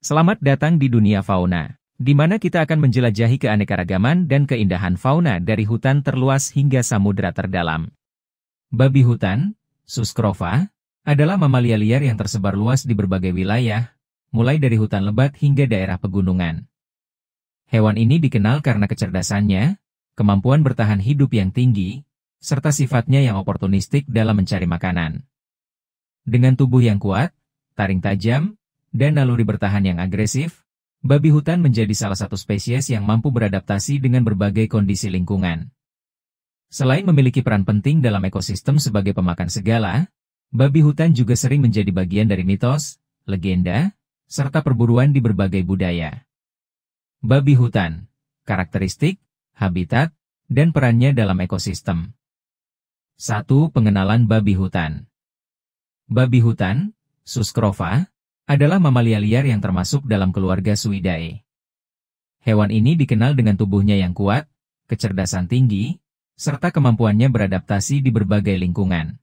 Selamat datang di dunia fauna, di mana kita akan menjelajahi keanekaragaman dan keindahan fauna dari hutan terluas hingga samudera terdalam. Babi hutan, Suscrova, adalah mamalia liar yang tersebar luas di berbagai wilayah, mulai dari hutan lebat hingga daerah pegunungan. Hewan ini dikenal karena kecerdasannya, kemampuan bertahan hidup yang tinggi, serta sifatnya yang oportunistik dalam mencari makanan. Dengan tubuh yang kuat, taring tajam, dan naluri bertahan yang agresif, babi hutan menjadi salah satu spesies yang mampu beradaptasi dengan berbagai kondisi lingkungan. Selain memiliki peran penting dalam ekosistem sebagai pemakan segala, babi hutan juga sering menjadi bagian dari mitos, legenda, serta perburuan di berbagai budaya. Babi hutan, karakteristik, habitat, dan perannya dalam ekosistem. 1. Pengenalan babi hutan. Babi hutan, Suscrova, adalah mamalia liar yang termasuk dalam keluarga Suidae. Hewan ini dikenal dengan tubuhnya yang kuat, kecerdasan tinggi, serta kemampuannya beradaptasi di berbagai lingkungan.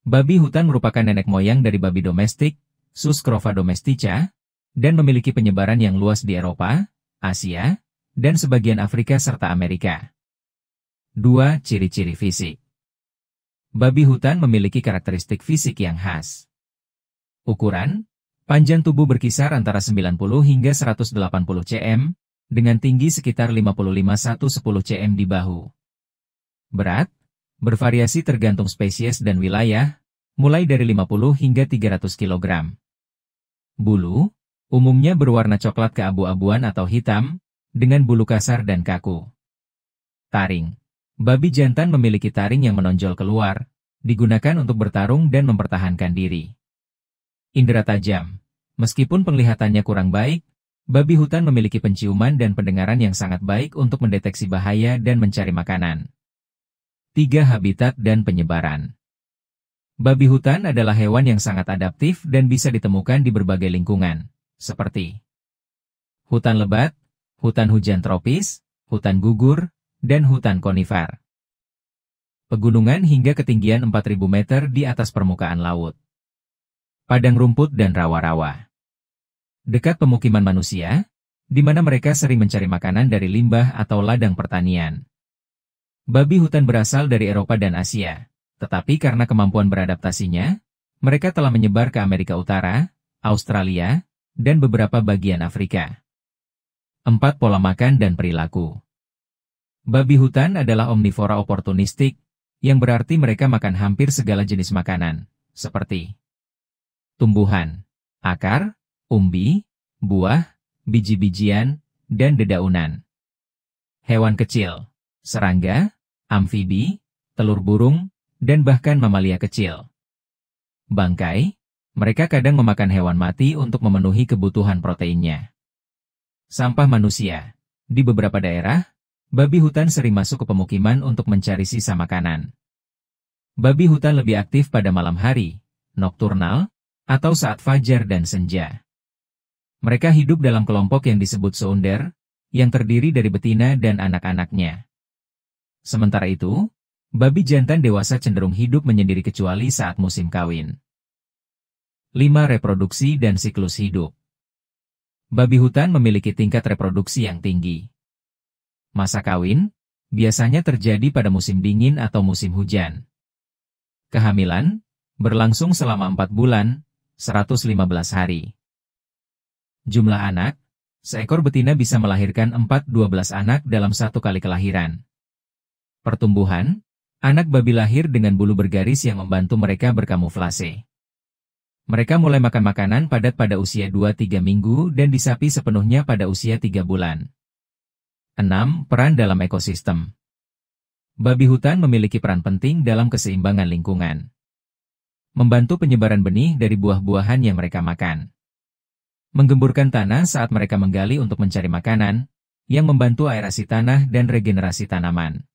Babi hutan merupakan nenek moyang dari babi domestik, Suscrova domestica, dan memiliki penyebaran yang luas di Eropa, Asia, dan sebagian Afrika serta Amerika. 2. Ciri-ciri fisik. Babi hutan memiliki karakteristik fisik yang khas. Ukuran, panjang tubuh berkisar antara 90 hingga 180 cm, dengan tinggi sekitar 55–110 cm di bahu. Berat, bervariasi tergantung spesies dan wilayah, mulai dari 50 hingga 300 kg. Bulu, umumnya berwarna coklat keabu-abuan atau hitam, dengan bulu kasar dan kaku. Taring. Babi jantan memiliki taring yang menonjol keluar, digunakan untuk bertarung dan mempertahankan diri. Indera tajam. Meskipun penglihatannya kurang baik, babi hutan memiliki penciuman dan pendengaran yang sangat baik untuk mendeteksi bahaya dan mencari makanan. 3. Habitat dan penyebaran. Babi hutan adalah hewan yang sangat adaptif dan bisa ditemukan di berbagai lingkungan, seperti hutan lebat, hutan hujan tropis, hutan gugur, dan hutan konifar. Pegunungan hingga ketinggian 4.000 meter di atas permukaan laut. Padang rumput dan rawa-rawa. Dekat pemukiman manusia, di mana mereka sering mencari makanan dari limbah atau ladang pertanian. Babi hutan berasal dari Eropa dan Asia, tetapi karena kemampuan beradaptasinya, mereka telah menyebar ke Amerika Utara, Australia, dan beberapa bagian Afrika. 4. Pola makan dan perilaku. Babi hutan adalah omnivora oportunistik, yang berarti mereka makan hampir segala jenis makanan, seperti tumbuhan, akar, umbi, buah, biji-bijian, dan dedaunan. Hewan kecil, serangga, amfibi, telur burung, dan bahkan mamalia kecil. Bangkai, mereka kadang memakan hewan mati untuk memenuhi kebutuhan proteinnya. Sampah manusia. Di beberapa daerah, babi hutan sering masuk ke pemukiman untuk mencari sisa makanan. Babi hutan lebih aktif pada malam hari, nokturnal, atau saat fajar dan senja. Mereka hidup dalam kelompok yang disebut sounder, yang terdiri dari betina dan anak-anaknya. Sementara itu, babi jantan dewasa cenderung hidup menyendiri kecuali saat musim kawin. 5. Reproduksi dan siklus hidup. Babi hutan memiliki tingkat reproduksi yang tinggi. Masa kawin biasanya terjadi pada musim dingin atau musim hujan. Kehamilan berlangsung selama 4 bulan, 115 hari. Jumlah anak, seekor betina bisa melahirkan 4–12 anak dalam satu kali kelahiran. Pertumbuhan, anak babi lahir dengan bulu bergaris yang membantu mereka berkamuflase. Mereka mulai makan makanan padat pada usia 2–3 minggu dan disapi sepenuhnya pada usia 3 bulan. 6. Peran dalam ekosistem. Babi hutan memiliki peran penting dalam keseimbangan lingkungan. Membantu penyebaran benih dari buah-buahan yang mereka makan. Menggemburkan tanah saat mereka menggali untuk mencari makanan, yang membantu aerasi tanah dan regenerasi tanaman.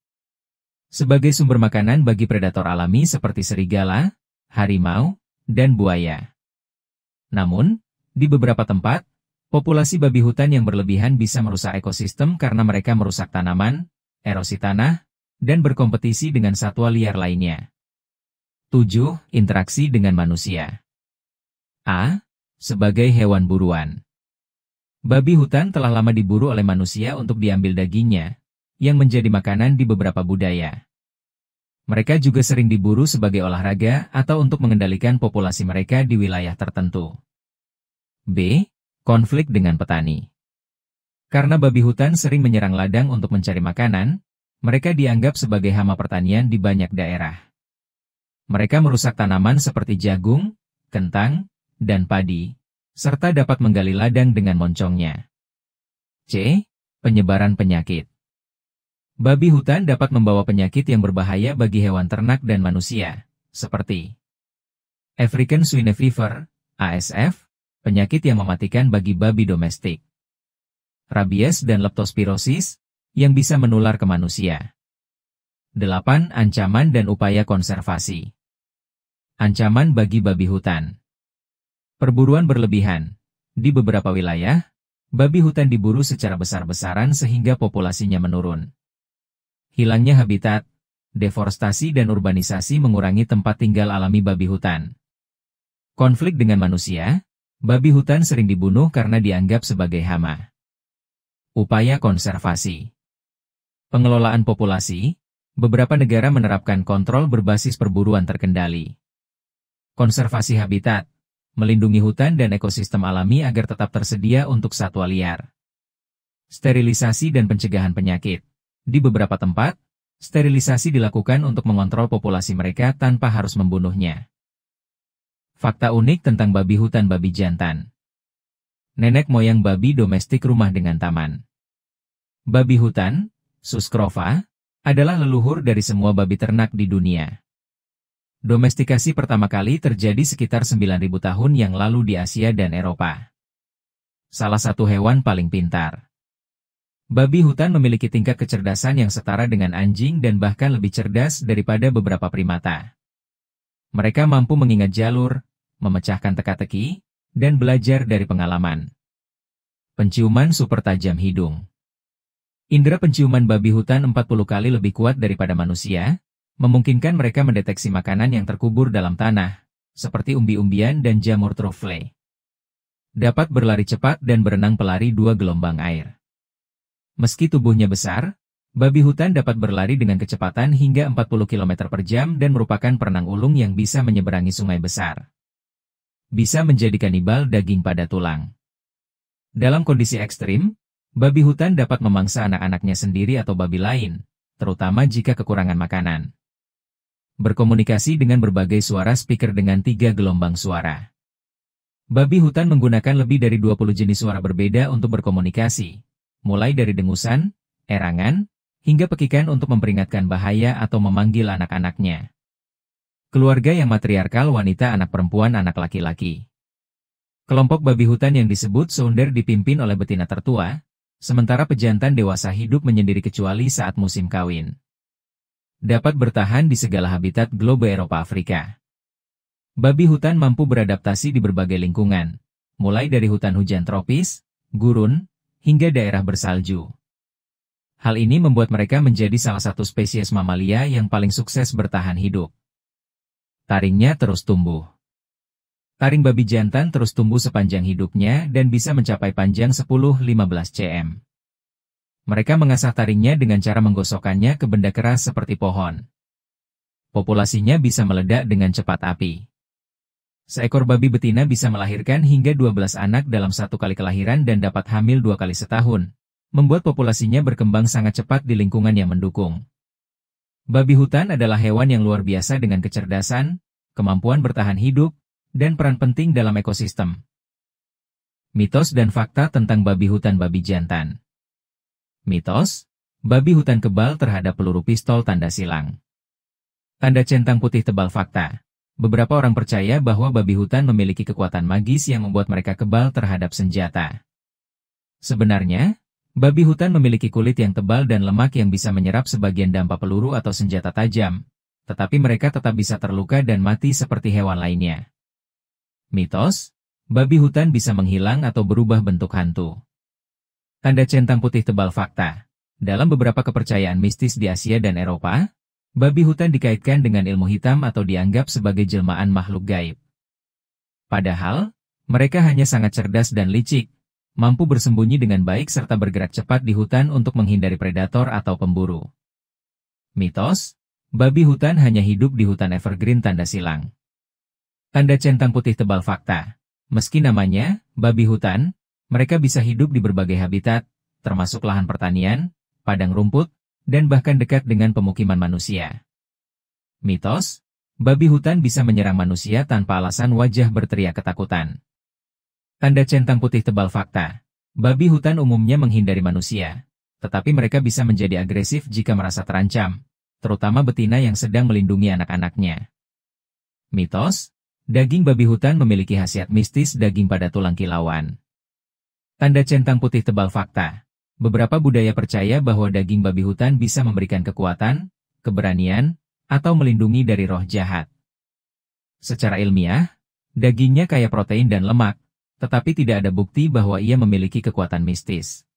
Sebagai sumber makanan bagi predator alami seperti serigala, harimau, dan buaya. Namun, di beberapa tempat, populasi babi hutan yang berlebihan bisa merusak ekosistem karena mereka merusak tanaman, erosi tanah, dan berkompetisi dengan satwa liar lainnya. 7. Interaksi dengan manusia. A. Sebagai hewan buruan. Babi hutan telah lama diburu oleh manusia untuk diambil dagingnya, yang menjadi makanan di beberapa budaya. Mereka juga sering diburu sebagai olahraga atau untuk mengendalikan populasi mereka di wilayah tertentu. B. Konflik dengan petani. Karena babi hutan sering menyerang ladang untuk mencari makanan, mereka dianggap sebagai hama pertanian di banyak daerah. Mereka merusak tanaman seperti jagung, kentang, dan padi, serta dapat menggali ladang dengan moncongnya. C. Penyebaran penyakit. Babi hutan dapat membawa penyakit yang berbahaya bagi hewan ternak dan manusia, seperti African Swine Fever, ASF, penyakit yang mematikan bagi babi domestik. Rabies dan leptospirosis, yang bisa menular ke manusia. 8. Ancaman dan upaya konservasi. Ancaman bagi babi hutan. Perburuan berlebihan. Di beberapa wilayah, babi hutan diburu secara besar-besaran sehingga populasinya menurun. Hilangnya habitat, deforestasi dan urbanisasi mengurangi tempat tinggal alami babi hutan. Konflik dengan manusia, babi hutan sering dibunuh karena dianggap sebagai hama. Upaya konservasi. Pengelolaan populasi, beberapa negara menerapkan kontrol berbasis perburuan terkendali. Konservasi habitat, melindungi hutan dan ekosistem alami agar tetap tersedia untuk satwa liar. Sterilisasi dan pencegahan penyakit. Di beberapa tempat, sterilisasi dilakukan untuk mengontrol populasi mereka tanpa harus membunuhnya. Fakta unik tentang babi hutan babi jantan. Nenek moyang babi domestik rumah dengan taman. Babi hutan, Suscrova, adalah leluhur dari semua babi ternak di dunia. Domestikasi pertama kali terjadi sekitar 9.000 tahun yang lalu di Asia dan Eropa. Salah satu hewan paling pintar. Babi hutan memiliki tingkat kecerdasan yang setara dengan anjing dan bahkan lebih cerdas daripada beberapa primata. Mereka mampu mengingat jalur, memecahkan teka-teki, dan belajar dari pengalaman. Penciuman super tajam hidung. Indera penciuman babi hutan 40 kali lebih kuat daripada manusia, memungkinkan mereka mendeteksi makanan yang terkubur dalam tanah, seperti umbi-umbian dan jamur truffle. Dapat berlari cepat dan berenang pelari 2 gelombang air. Meski tubuhnya besar, babi hutan dapat berlari dengan kecepatan hingga 40 km per jam dan merupakan perenang ulung yang bisa menyeberangi sungai besar. Bisa menjadi kanibal daging pada tulang. Dalam kondisi ekstrim, babi hutan dapat memangsa anak-anaknya sendiri atau babi lain, terutama jika kekurangan makanan. Berkomunikasi dengan berbagai suara speaker dengan 3 gelombang suara. Babi hutan menggunakan lebih dari 20 jenis suara berbeda untuk berkomunikasi, mulai dari dengusan, erangan, hingga pekikan untuk memperingatkan bahaya atau memanggil anak-anaknya. Keluarga yang matriarkal wanita anak perempuan anak laki-laki. Kelompok babi hutan yang disebut sounder dipimpin oleh betina tertua, sementara pejantan dewasa hidup menyendiri kecuali saat musim kawin. Dapat bertahan di segala habitat globe Eropa Afrika. Babi hutan mampu beradaptasi di berbagai lingkungan, mulai dari hutan hujan tropis, gurun, hingga daerah bersalju. Hal ini membuat mereka menjadi salah satu spesies mamalia yang paling sukses bertahan hidup. Taringnya terus tumbuh. Taring babi jantan terus tumbuh sepanjang hidupnya dan bisa mencapai panjang 10-15 cm. Mereka mengasah taringnya dengan cara menggosokkannya ke benda keras seperti pohon. Populasinya bisa meledak dengan cepat api. Seekor babi betina bisa melahirkan hingga 12 anak dalam satu kali kelahiran dan dapat hamil 2 kali setahun, membuat populasinya berkembang sangat cepat di lingkungan yang mendukung. Babi hutan adalah hewan yang luar biasa dengan kecerdasan, kemampuan bertahan hidup, dan peran penting dalam ekosistem. Mitos dan fakta tentang babi hutan babi jantan. Mitos, babi hutan kebal terhadap peluru pistol tanda silang. Tanda centang putih tebal fakta. Beberapa orang percaya bahwa babi hutan memiliki kekuatan magis yang membuat mereka kebal terhadap senjata. Sebenarnya, babi hutan memiliki kulit yang tebal dan lemak yang bisa menyerap sebagian dampak peluru atau senjata tajam, tetapi mereka tetap bisa terluka dan mati seperti hewan lainnya. Mitos, babi hutan bisa menghilang atau berubah bentuk hantu. Tanda centang putih tebal fakta. Dalam beberapa kepercayaan mistis di Asia dan Eropa, babi hutan dikaitkan dengan ilmu hitam atau dianggap sebagai jelmaan makhluk gaib. Padahal, mereka hanya sangat cerdas dan licik, mampu bersembunyi dengan baik serta bergerak cepat di hutan untuk menghindari predator atau pemburu. Mitos, babi hutan hanya hidup di hutan evergreen tanda silang. Tanda centang putih tebal fakta. Meski namanya, babi hutan, mereka bisa hidup di berbagai habitat, termasuk lahan pertanian, padang rumput, dan bahkan dekat dengan pemukiman manusia. Mitos, babi hutan bisa menyerang manusia tanpa alasan wajah berteriak ketakutan. Tanda centang putih tebal fakta. Babi hutan umumnya menghindari manusia, tetapi mereka bisa menjadi agresif jika merasa terancam, terutama betina yang sedang melindungi anak-anaknya. Mitos, daging babi hutan memiliki khasiat mistis daging pada tulang kilauan. Tanda centang putih tebal fakta. Beberapa budaya percaya bahwa daging babi hutan bisa memberikan kekuatan, keberanian, atau melindungi dari roh jahat. Secara ilmiah, dagingnya kaya protein dan lemak, tetapi tidak ada bukti bahwa ia memiliki kekuatan mistis.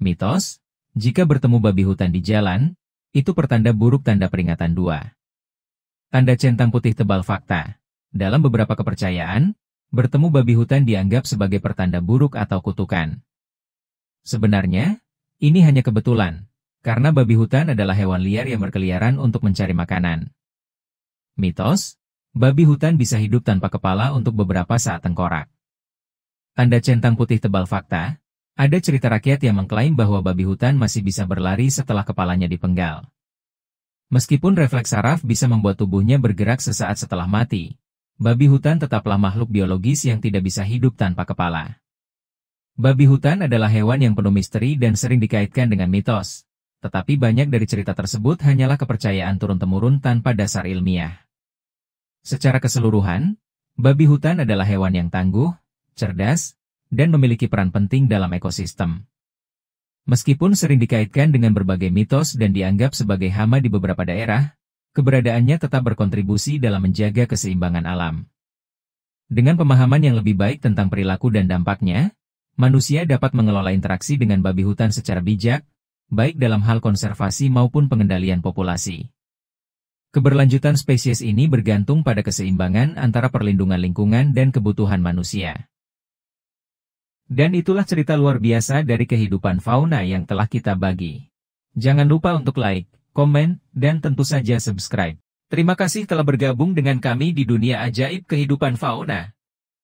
Mitos, jika bertemu babi hutan di jalan, itu pertanda buruk tanda peringatan 2. Tanda centang putih tebal fakta. Dalam beberapa kepercayaan, bertemu babi hutan dianggap sebagai pertanda buruk atau kutukan. Sebenarnya, ini hanya kebetulan, karena babi hutan adalah hewan liar yang berkeliaran untuk mencari makanan. Mitos, babi hutan bisa hidup tanpa kepala untuk beberapa saat tengkorak. Tanda centang putih tebal fakta, ada cerita rakyat yang mengklaim bahwa babi hutan masih bisa berlari setelah kepalanya dipenggal. Meskipun refleks saraf bisa membuat tubuhnya bergerak sesaat setelah mati, babi hutan tetaplah makhluk biologis yang tidak bisa hidup tanpa kepala. Babi hutan adalah hewan yang penuh misteri dan sering dikaitkan dengan mitos, tetapi banyak dari cerita tersebut hanyalah kepercayaan turun-temurun tanpa dasar ilmiah. Secara keseluruhan, babi hutan adalah hewan yang tangguh, cerdas, dan memiliki peran penting dalam ekosistem. Meskipun sering dikaitkan dengan berbagai mitos dan dianggap sebagai hama di beberapa daerah, keberadaannya tetap berkontribusi dalam menjaga keseimbangan alam. Dengan pemahaman yang lebih baik tentang perilaku dan dampaknya, manusia dapat mengelola interaksi dengan babi hutan secara bijak, baik dalam hal konservasi maupun pengendalian populasi. Keberlanjutan spesies ini bergantung pada keseimbangan antara perlindungan lingkungan dan kebutuhan manusia. Dan itulah cerita luar biasa dari kehidupan fauna yang telah kita bagi. Jangan lupa untuk like, komen, dan tentu saja subscribe. Terima kasih telah bergabung dengan kami di dunia ajaib kehidupan fauna.